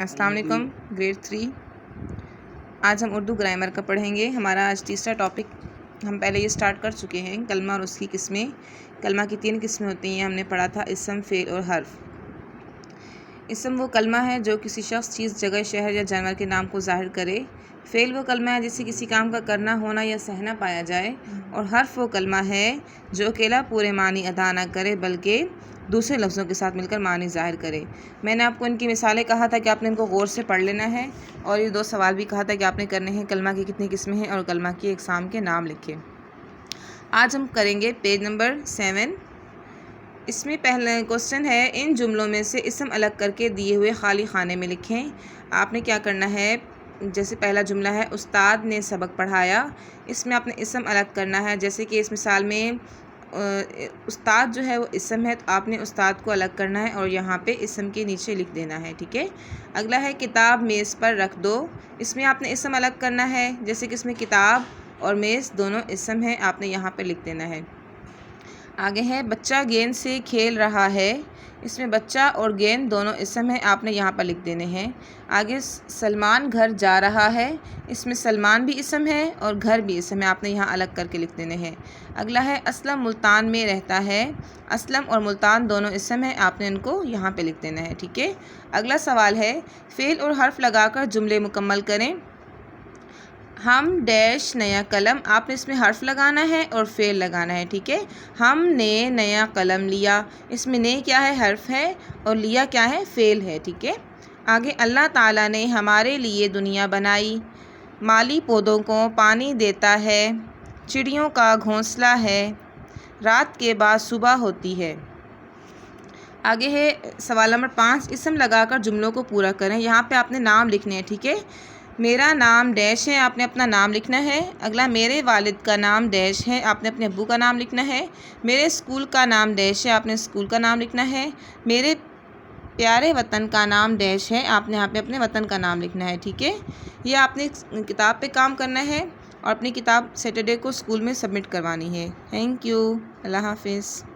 السلام علیکم گریڈ 3 آج ہم اردو گرامر کا پڑھیں گے۔ ہمارا آج تیسرا ٹاپک ہم پہلے یہ سٹارٹ کر چکے ہیں، کلمہ اور اس کی قسمیں۔ کلمہ کی 3 قسمیں ہوتی ہیں، ہم نے پڑھا تھا اسم، فعل اور حرف۔ اسم وہ کلمہ ہے جو کسی شخص، چیز، جگہ، شہر یا جانور کے نام کو ظاہر کرے۔ فعل وہ کلمہ ہے جس سے کسی کام کا کرنا، ہونا یا سہنا پایا جائے۔ اور حرف وہ کلمہ ہے جو اکیلا پورے معنی ادا نہ کرے بلکہ دوسرے لفظوں کے ساتھ مل کر معنی ظاہر کرے۔ میں نے آپ کو ان کی مثالیں کہا تھا کہ آپ نے ان کو غور سے پڑھ لینا ہے، اور یہ 2 سوال بھی کہا تھا کہ آپ نے کرنے ہیں، کلمہ کی کتنی قسمیں ہیں اور کلمہ کی اقسام کے نام لکھیں۔ آج ہم کریں گے پیج نمبر 7۔ اس میں پہلا کوسچن ہے، ان جملوں میں سے اسم الگ کر کے دیے ہوئے خالی خانے میں لکھیں۔ آپ نے کیا کرنا ہے، جیسے پہلا جملہ ہے استاد نے سبق پڑھایا، اس میں آپ نے اسم الگ کرنا ہے۔ جیسے کہ اس مثال میں استاد جو ہے وہ اسم ہے، تو آپ نے استاد کو الگ کرنا ہے اور یہاں پہ اسم کے نیچے لکھ دینا ہے، ٹھیک ہے۔ اگلا ہے کتاب میز پر رکھ دو، اس میں آپ نے اسم الگ کرنا ہے۔ جیسے کہ اس میں کتاب اور میز دونوں اسم ہیں، آپ نے یہاں پہ لکھ دینا ہے۔ آگے ہے بچہ گیند سے کھیل رہا ہے، اس میں بچہ اور گیند دونوں اسم ہیں، آپ نے یہاں پر لکھ دینے ہیں۔ آگے سلمان گھر جا رہا ہے، اس میں سلمان بھی اسم ہے اور گھر بھی اسم ہے، آپ نے یہاں الگ کر کے لکھ دینے ہیں۔ اگلا ہے اسلم ملتان میں رہتا ہے، اسلم اور ملتان دونوں اسم ہیں، آپ نے ان کو یہاں پہ لکھ دینا ہے، ٹھیک ہے۔ اگلا سوال ہے فعل اور حرف لگا کر جملے مکمل کریں۔ ہم ڈیش نیا قلم، آپ نے اس میں حرف لگانا ہے اور فعل لگانا ہے، ٹھیک ہے۔ ہم نے نیا قلم لیا، اس میں نے کیا ہے، حرف ہے، اور لیا کیا ہے، فعل ہے، ٹھیک ہے۔ آگے اللہ تعالیٰ نے ہمارے لیے دنیا بنائی، مالی پودوں کو پانی دیتا ہے، چڑیوں کا گھونسلہ ہے، رات کے بعد صبح ہوتی ہے۔ آگے ہے سوال نمبر 5، اسم لگا کر جملوں کو پورا کریں۔ یہاں پہ آپ نے نام لکھنے ہیں، ٹھیک ہے۔ میرا نام ڈیش ہے، آپ نے اپنا نام لکھنا ہے۔ اگلا میرے والد کا نام ڈیش ہے، آپ نے اپنے ابو کا نام لکھنا ہے۔ میرے اسکول کا نام ڈیش ہے، آپ نے اسکول کا نام لکھنا ہے۔ میرے پیارے وطن کا نام ڈیش ہے، آپ نے یہاں پہ اپنے وطن کا نام لکھنا ہے، ٹھیک ہے۔ یہ آپ نے کتاب پہ کام کرنا ہے اور اپنی کتاب سیٹرڈے کو اسکول میں سبمٹ کروانی ہے۔ تھینک یو، اللہ حافظ۔